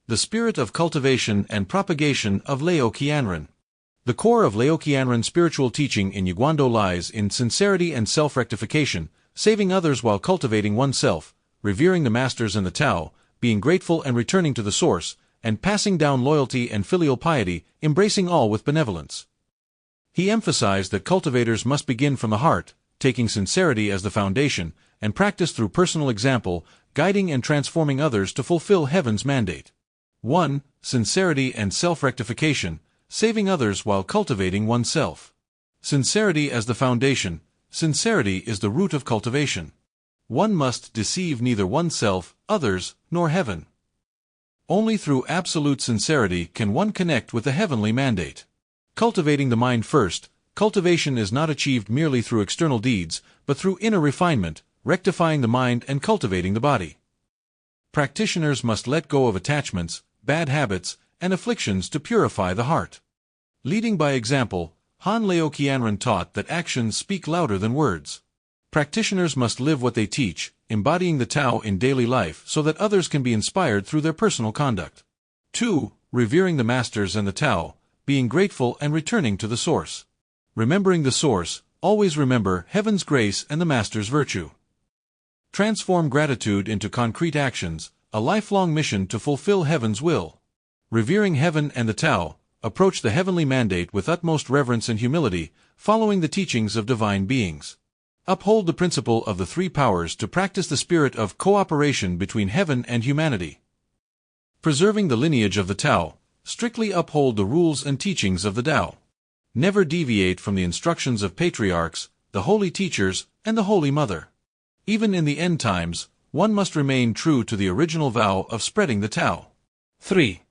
The spirit of cultivation and propagation of Lao Qianren. The core of Lao Qianren spiritual teaching in Yuguando lies in sincerity and self-rectification, saving others while cultivating oneself, revering the masters and the Tao, being grateful and returning to the source, and passing down loyalty and filial piety, embracing all with benevolence. He emphasized that cultivators must begin from the heart, taking sincerity as the foundation, and practice through personal example, guiding and transforming others to fulfill heaven's mandate. 1. Sincerity and self-rectification, saving others while cultivating oneself. Sincerity as the foundation. Sincerity is the root of cultivation. One must deceive neither oneself, others, nor heaven. Only through absolute sincerity can one connect with the heavenly mandate. Cultivating the mind first. Cultivation is not achieved merely through external deeds, but through inner refinement, rectifying the mind and cultivating the body. Practitioners must let go of attachments, bad habits, and afflictions to purify the heart. Leading by example, Han Lao Qianren taught that actions speak louder than words. Practitioners must live what they teach, embodying the Tao in daily life so that others can be inspired through their personal conduct. 2. Revering the masters and the Tao, being grateful and returning to the source. Remembering the source, always remember heaven's grace and the master's virtue. Transform gratitude into concrete actions, a lifelong mission to fulfill heaven's will. Revering heaven and the Tao, approach the heavenly mandate with utmost reverence and humility, following the teachings of divine beings. Uphold the principle of the three powers to practice the spirit of cooperation between heaven and humanity. Preserving the lineage of the Tao, strictly uphold the rules and teachings of the Tao. Never deviate from the instructions of patriarchs, the holy teachers, and the Holy Mother. Even in the end times, one must remain true to the original vow of spreading the Tao. 3.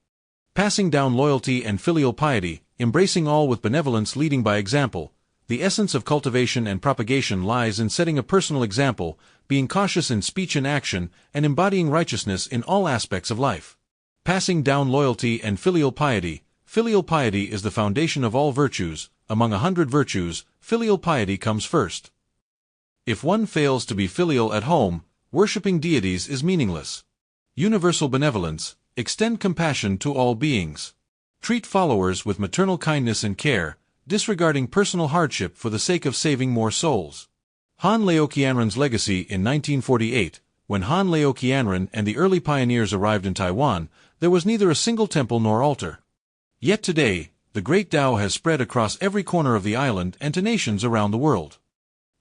Passing down loyalty and filial piety, embracing all with benevolence, leading by example. The essence of cultivation and propagation lies in setting a personal example, being cautious in speech and action, and embodying righteousness in all aspects of life. Passing down loyalty and filial piety. Filial piety is the foundation of all virtues. Among 100 virtues, filial piety comes first. If one fails to be filial at home, worshipping deities is meaningless. Universal benevolence. Extend compassion to all beings. Treat followers with maternal kindness and care, disregarding personal hardship for the sake of saving more souls. Han Lao Qianren's legacy. In 1948, when Han Lao Qianren and the early pioneers arrived in Taiwan, there was neither a single temple nor altar. Yet today, the great Tao has spread across every corner of the island and to nations around the world.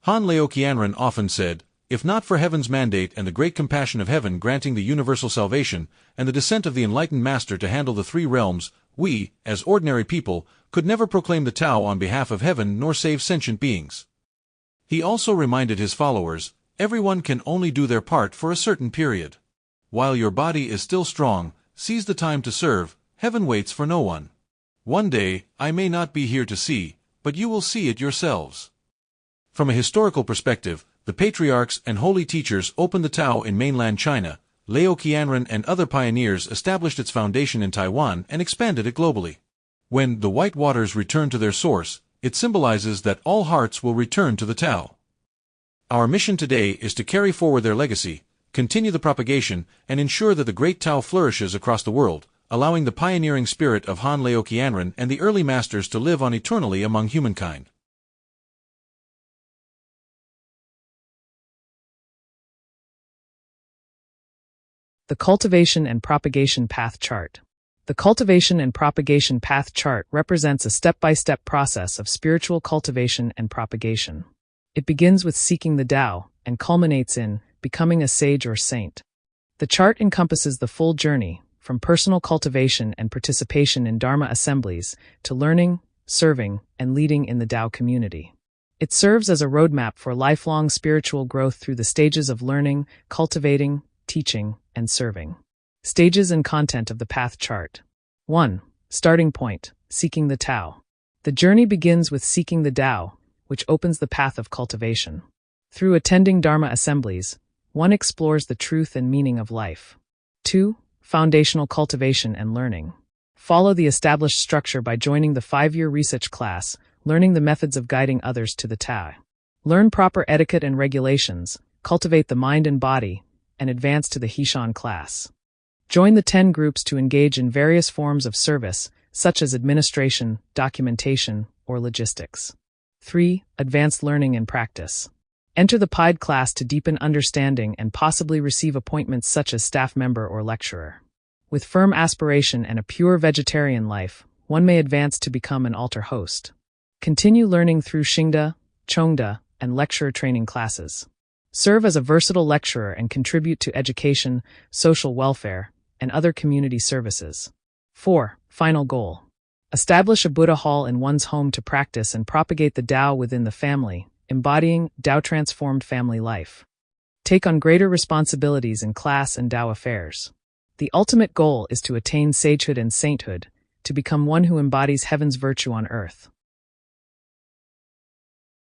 Han Lao Qianren often said, "If not for heaven's mandate and the great compassion of heaven granting the universal salvation, and the descent of the enlightened master to handle the three realms, we, as ordinary people, could never proclaim the Tao on behalf of heaven nor save sentient beings." He also reminded his followers, everyone can only do their part for a certain period. While your body is still strong, seize the time to serve, heaven waits for no one. One day, I may not be here to see, but you will see it yourselves. From a historical perspective, the patriarchs and holy teachers opened the Tao in mainland China. Lao Qianren and other pioneers established its foundation in Taiwan and expanded it globally. When the white waters return to their source, it symbolizes that all hearts will return to the Tao. Our mission today is to carry forward their legacy, continue the propagation, and ensure that the great Tao flourishes across the world, allowing the pioneering spirit of Han Lao Qianren and the early masters to live on eternally among humankind. The Cultivation and Propagation Path Chart. The Cultivation and Propagation Path Chart represents a step-by-step process of spiritual cultivation and propagation. It begins with seeking the Tao and culminates in becoming a sage or saint. The chart encompasses the full journey, from personal cultivation and participation in Dharma assemblies to learning, serving, and leading in the Tao community. It serves as a roadmap for lifelong spiritual growth through the stages of learning, cultivating, teaching, and serving. Stages and content of the path chart. 1. Starting point, seeking the Tao. The journey begins with seeking the Tao, which opens the path of cultivation. Through attending Dharma assemblies, one explores the truth and meaning of life. 2. Foundational cultivation and learning. Follow the established structure by joining the 5-year research class, learning the methods of guiding others to the Tao. Learn proper etiquette and regulations, cultivate the mind and body, and advance to the Hishan class. Join the 10 groups to engage in various forms of service, such as administration, documentation, or logistics. 3. Advanced learning and practice. Enter the PIDE class to deepen understanding and possibly receive appointments such as staff member or lecturer. With firm aspiration and a pure vegetarian life, one may advance to become an altar host. Continue learning through Shingda, Chongda, and lecturer training classes. Serve as a versatile lecturer and contribute to education, social welfare, and other community services. 4. Final goal. Establish a Buddha hall in one's home to practice and propagate the Tao within the family, embodying Tao-transformed family life. Take on greater responsibilities in class and Tao affairs. The ultimate goal is to attain sagehood and sainthood, to become one who embodies heaven's virtue on earth.